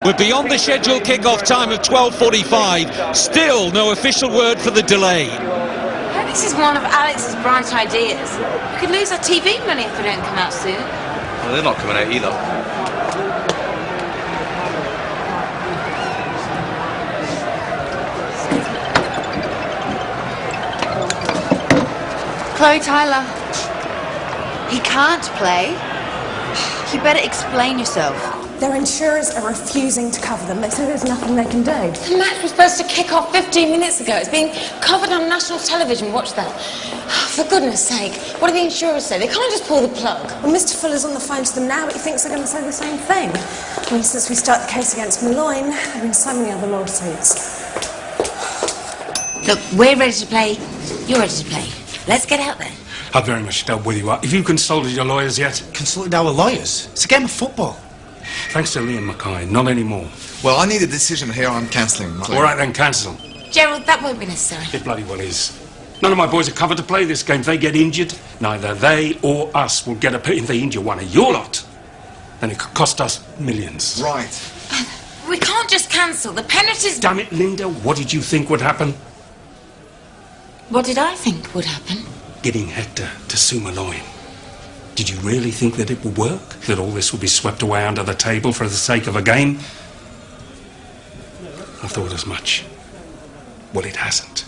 We're beyond the scheduled kick-off time of 12:45. Still no official word for the delay. This is one of Alex's bright ideas. We could lose our TV money if we don't come out soon. Well, they're not coming out either. Chloe Tyler, he can't play. You better explain yourself. Their insurers are refusing to cover them. They say there's nothing they can do. The match was supposed to kick off 15 minutes ago. It's being covered on national television. Watch that. For goodness sake, what do the insurers say? They can't just pull the plug. Well, Mr. Fuller's on the phone to them now, but he thinks they're going to say the same thing. I mean, since we started the case against Malloyne, there have been so many other lawsuits. Look, we're ready to play. You're ready to play. Let's get out there. I very much doubt whether you are. Have you consulted your lawyers yet? Consulted our lawyers? It's a game of football. Thanks to Liam Mackay, not anymore. Well, I need a decision here on cancelling. All right, then, cancel. Gerald, that won't be necessary. It bloody well is. None of my boys are covered to play this game. If they get injured, neither they or us will get a pay. If they injure one of your lot, then it could cost us millions. Right. We can't just cancel. The penalties... Damn it, Linda, what did you think would happen? What did I think would happen? Getting Hector to sue Malloyne. Did you really think that it would work? That all this would be swept away under the table for the sake of a game? I thought as much. Well, it hasn't.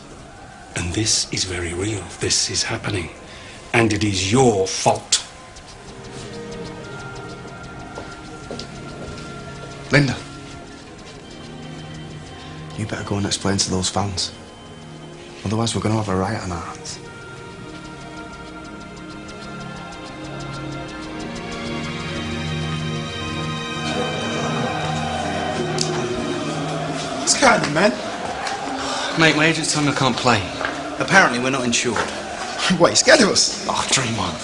And this is very real. This is happening. And it is your fault. Linda, you better go and explain to those fans. Otherwise, we're going to have a riot on our hands. What's going on, man? Mate, my agent's telling me I can't play. Apparently, we're not insured. What, you scared of us? Oh, dream on.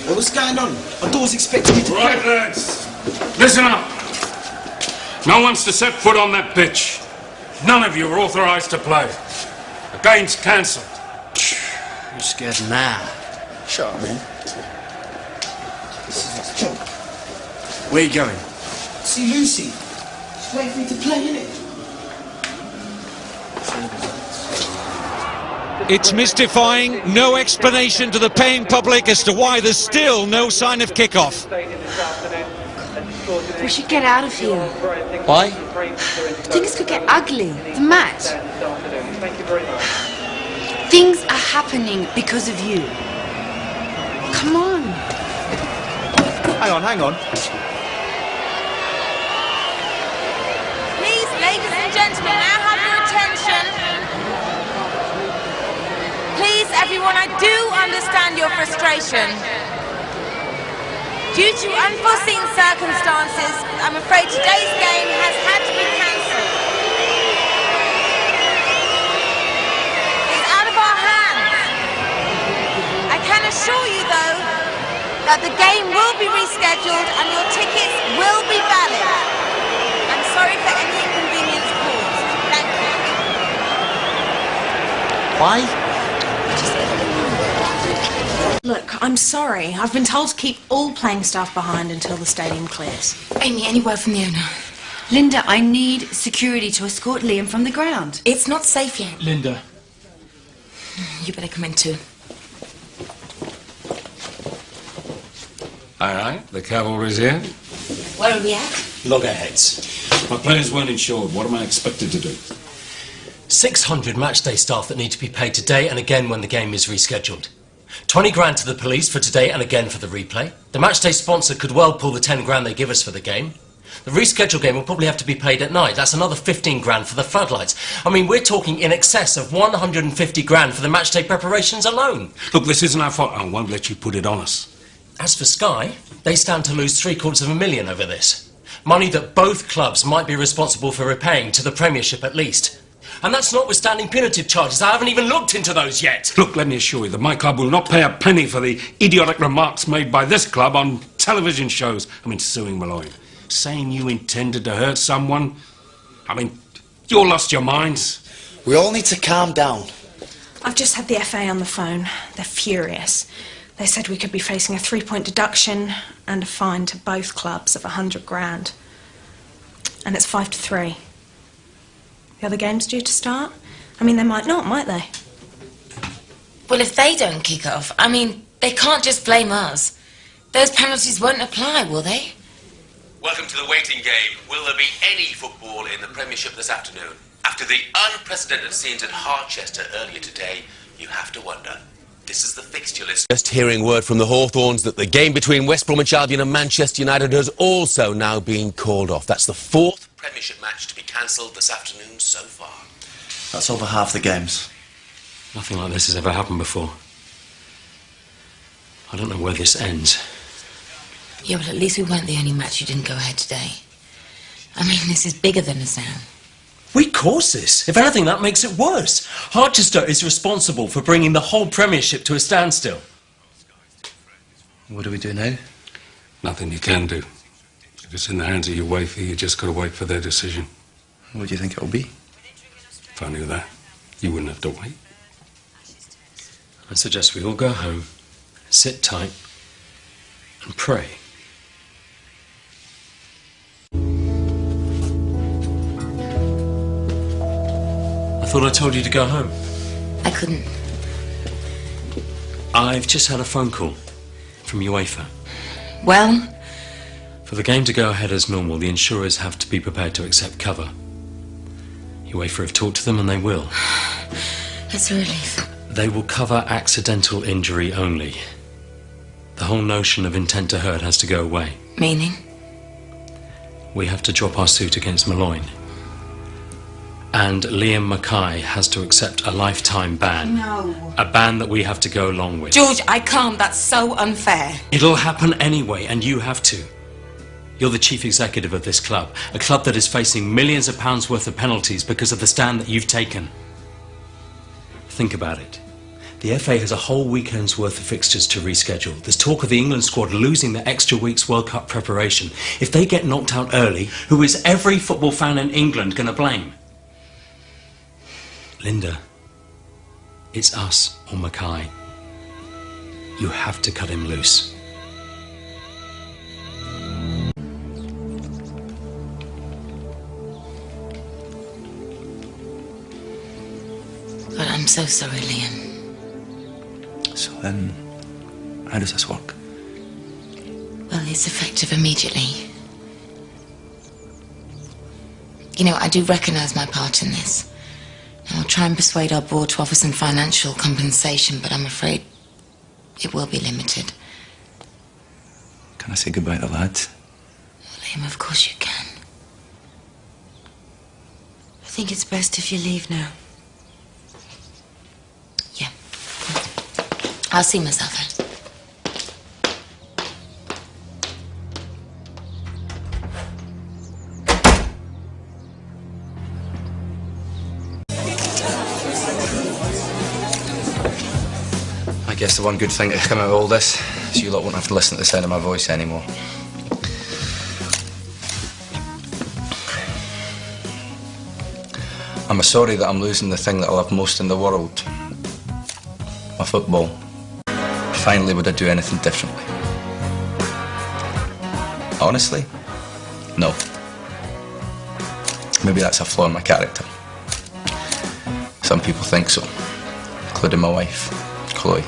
Well, what's going on? Our door's expecting me to... Right, lads. Listen up. No one's to set foot on that pitch. None of you are authorised to play. The game's cancelled. You're scared now. Shut up, man. Where are you going? See Lucy. She's waiting for me to play, innit? It's mystifying. No explanation to the paying public as to why there's still no sign of kick-off. We should get out of here. Why? Things could get ugly. The match. Things are happening because of you. Come on. Hang on. Please, ladies and gentlemen, now have your attention. Please, everyone, I do understand your frustration. Due to unforeseen circumstances, I'm afraid today's game has had to be cancelled. It's out of our hands. I can assure you, though, that the game will be rescheduled and your tickets will be valid. I'm sorry for any inconvenience caused. Thank you. Why? Look, I'm sorry. I've been told to keep all playing staff behind until the stadium clears. Amy, any word from the owner? Linda, I need security to escort Liam from the ground. It's not safe yet. Linda. You better come in too. All right, the cavalry's here. Where are we at? Loggerheads. My players weren't insured. What am I expected to do? 600 matchday staff that need to be paid today and again when the game is rescheduled. 20 grand to the police for today and again for the replay. The matchday sponsor could well pull the 10 grand they give us for the game. The rescheduled game will probably have to be paid at night. That's another 15 grand for the floodlights. I mean, we're talking in excess of 150 grand for the matchday preparations alone. Look, this isn't our fault. I won't let you put it on us. As for Sky, they stand to lose $750,000 over this. Money that both clubs might be responsible for repaying to the Premiership at least. And that's notwithstanding punitive charges. I haven't even looked into those yet. Look, let me assure you that my club will not pay a penny for the idiotic remarks made by this club on television shows. I mean, suing Malloyne. Saying you intended to hurt someone. I mean, you all lost your minds. We all need to calm down. I've just had the FA on the phone. They're furious. They said we could be facing a 3-point deduction and a fine to both clubs of 100 grand. And it's 5-3. The other game's due to start. I mean, they might not, might they? Well, if they don't kick off, I mean, they can't just blame us. Those penalties won't apply, will they? Welcome to the waiting game. Will there be any football in the Premiership this afternoon? After the unprecedented scenes at Harchester earlier today, you have to wonder. This is the fixture list. Just hearing word from the Hawthorns that the game between West Bromwich Albion and Manchester United has also now been called off. That's the fourth Premiership match to be cancelled this afternoon so far. That's over half the games. Nothing like this has ever happened before. I don't know where this ends. Yeah, but at least we weren't the only match who didn't go ahead today. I mean, this is bigger than us now. We caused this. If anything, that makes it worse. Harchester is responsible for bringing the whole Premiership to a standstill. What do we do now? Nothing you can do. If it's in the hands of your wifey, you just gotta wait for their decision. What do you think it'll be? If I knew that, you wouldn't have to wait. I suggest we all go home, sit tight, and pray. I thought I told you to go home. I couldn't. I've just had a phone call from UEFA. Well, For the game to go ahead as normal, the insurers have to be prepared to accept cover. UEFA have talked to them and they will. it's a relief. They will cover accidental injury only. The whole notion of intent to hurt has to go away. Meaning? We have to drop our suit against Malloyne. And Liam Mackay has to accept a lifetime ban. No. A ban that we have to go along with. George, I can't. That's so unfair. It'll happen anyway, and you have to. You're the chief executive of this club, a club that is facing millions of pounds worth of penalties because of the stand that you've taken. Think about it. The FA has a whole weekend's worth of fixtures to reschedule. There's talk of the England squad losing the extra week's World Cup preparation. If they get knocked out early, who is every football fan in England going to blame? Linda, it's us or Mackay. You have to cut him loose. But I'm so sorry, Liam. So then, how does this work? Well, it's effective immediately. You know, I do recognise my part in this. And I'll try and persuade our board to offer some financial compensation, but I'm afraid it will be limited. Can I say goodbye to the lads? Liam, of course you can. I think it's best if you leave now. Yeah. I'll see myself out. I guess the one good thing to come out of all this is you lot won't have to listen to the sound of my voice anymore. I'm sorry that I'm losing the thing that I love most in the world. My football. Finally, would I do anything differently? Honestly? No. Maybe that's a flaw in my character. Some people think so, including my wife, Chloe.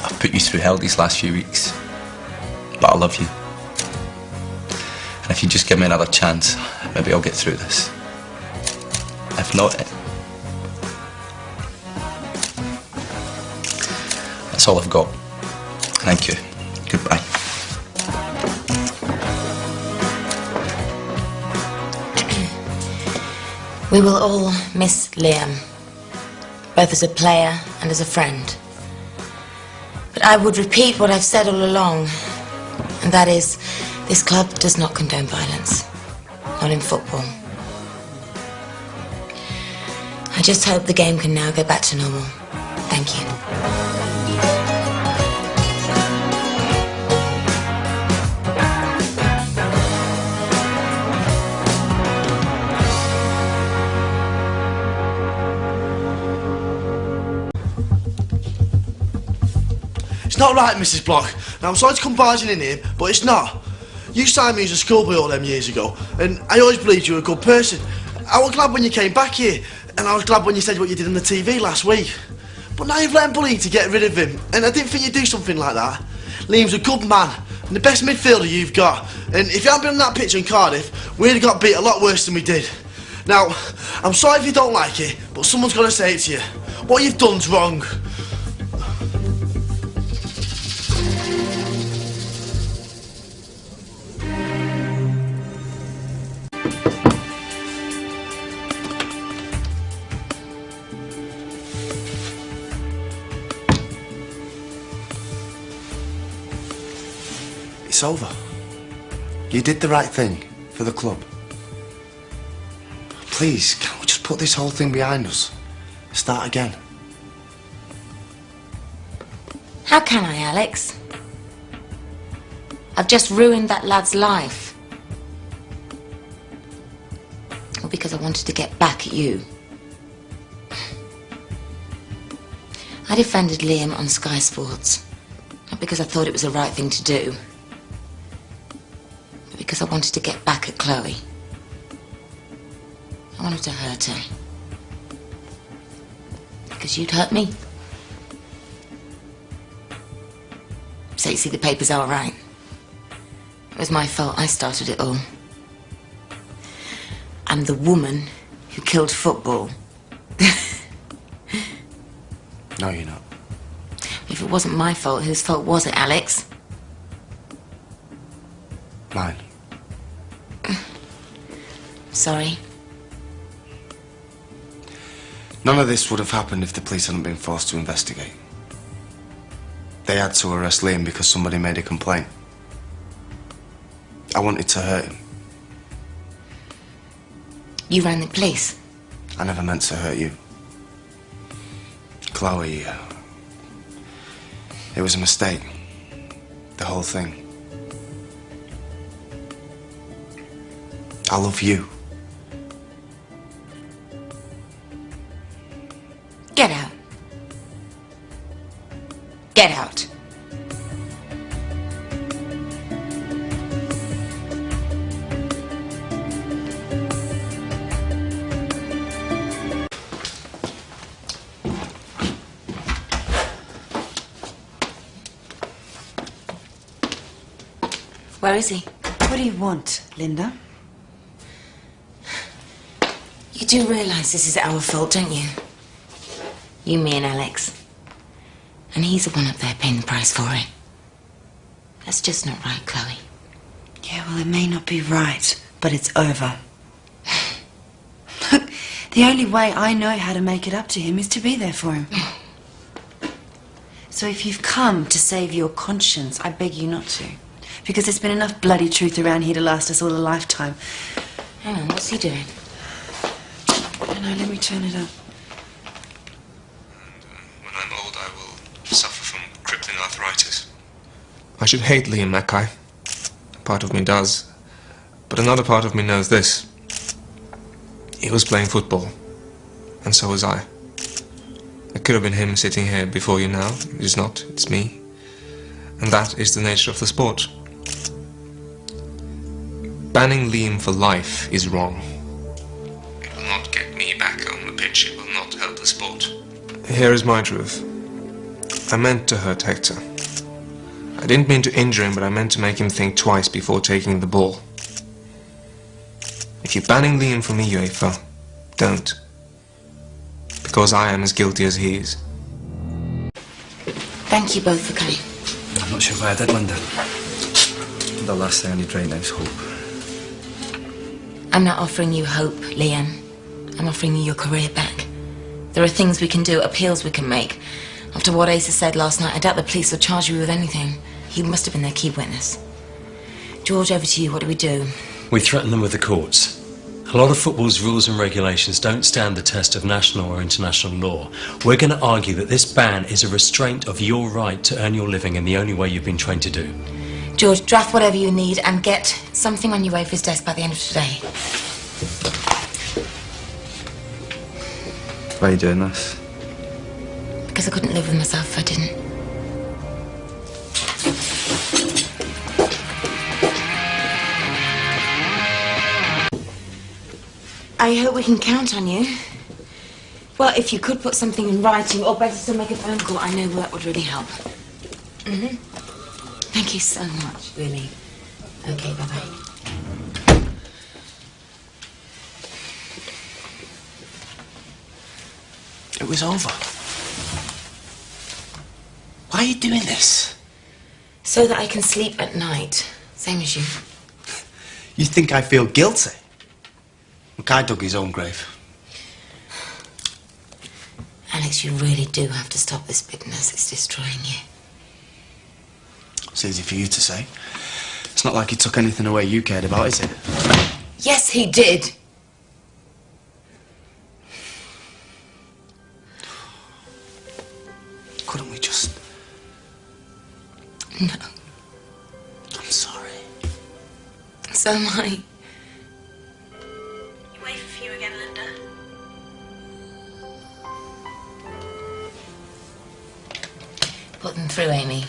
I've put you through hell these last few weeks, but I love you. And if you just give me another chance, maybe I'll get through this. If not, that's all I've got. Thank you. Goodbye. We will all miss Liam, both as a player and as a friend. But I would repeat what I've said all along, and that is, this club does not condone violence, not in football. I just hope the game can now go back to normal. Thank you. It's not right, Mrs. Block. Now, I'm sorry to come barging in here, but it's not. You signed me as a schoolboy all them years ago, and I always believed you were a good person. I was glad when you came back here, and I was glad when you said what you did on the TV last week. But now you've let him bully you to get rid of him, and I didn't think you'd do something like that. Liam's a good man, and the best midfielder you've got. And if you hadn't been on that pitch in Cardiff, we'd have got beat a lot worse than we did. Now, I'm sorry if you don't like it, but someone's got to say it to you. What you've done's wrong. It's over. You did the right thing for the club. Please, can't we just put this whole thing behind us? Start again. How can I, Alex? I've just ruined that lad's life. All because I wanted to get back at you. I defended Liam on Sky Sports. Not because I thought it was the right thing to do, but because I wanted to get back at Chloe. I wanted to hurt her. Because you'd hurt me. So you see, the papers are right. It was my fault. I started it all. I'm the woman who killed football. No, you're not. If it wasn't my fault, whose fault was it, Alex? Mine. Sorry. None of this would have happened if the police hadn't been forced to investigate. They had to arrest Liam because somebody made a complaint. I wanted to hurt him. You ran the police? I never meant to hurt you. Chloe, it was a mistake. The whole thing. I love you. Get out. Get out. Where is he? What do you want, Linda? You do realise this is our fault, don't you? You, me and Alex. And he's the one up there paying the price for it. That's just not right, Chloe. Yeah, well, it may not be right, but it's over. Look, the only way I know how to make it up to him is to be there for him. So if you've come to save your conscience, I beg you not to. Because there's been enough bloody truth around here to last us all a lifetime. Hang on, what's he doing? I don't know, let me turn it up. When I'm old, I will suffer from crippling arthritis. I should hate Liam Mackay. Part of me does. But another part of me knows this. He was playing football. And so was I. It could have been him sitting here before you now. It is not. It's me. And that is the nature of the sport. Banning Liam for life is wrong. It will not get me back on the pitch. It will not help the sport. Here is my truth. I meant to hurt Hector. I didn't mean to injure him, but I meant to make him think twice before taking the ball. If you're banning Liam from the UEFA, don't. Because I am as guilty as he is. Thank you both for coming. I'm not sure why I did, Linda. The last thing I need right now is hope. I'm not offering you hope, Liam. I'm offering you your career back. There are things we can do, appeals we can make. After what Asa said last night, I doubt the police will charge you with anything. He must have been their key witness. George, over to you. What do we do? We threaten them with the courts. A lot of football's rules and regulations don't stand the test of national or international law. We're going to argue that this ban is a restraint of your right to earn your living in the only way you've been trained to do. George, draft whatever you need and get something on UEFA's desk by the end of today. Why are you doing this? Because I couldn't live with myself if I didn't. I hope we can count on you. Well, if you could put something in writing, or better still make a phone call, I know that would really help. Thank you so much, really. Okay, bye-bye. It was over. Why are you doing this? So that I can sleep at night. Same as you. You think I feel guilty? Look, I dug his own grave. Alex, you really do have to stop this bitterness. It's destroying you. It's easy for you to say. It's not like he took anything away you cared about, is it? Yes, he did. Couldn't we just... No. I'm sorry. So am I. You wait for you again, Linda. Put them through, Amy.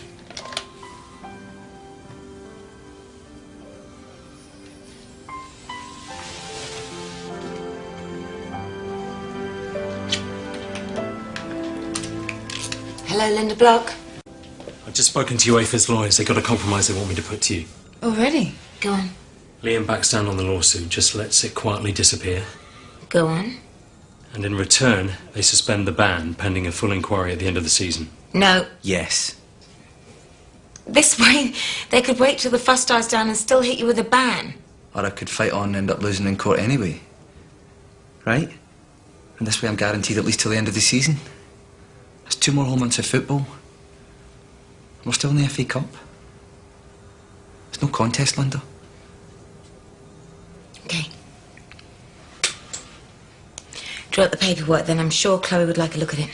Hello, Linda Block. I've just spoken to UEFA's lawyers. They've got a compromise they want me to put to you. Already? Go on. Liam backs down on the lawsuit, just lets it quietly disappear. Go on. And in return, they suspend the ban pending a full inquiry at the end of the season. No. Yes. This way, they could wait till the fuss dies down and still hit you with a ban. Or I could fight on and end up losing in court anyway. Right? And this way I'm guaranteed at least till the end of the season. There's 2 more whole months of football. We're still in the FA Cup. There's no contest, Linda. Okay. Draw up the paperwork, then I'm sure Chloe would like a look at it.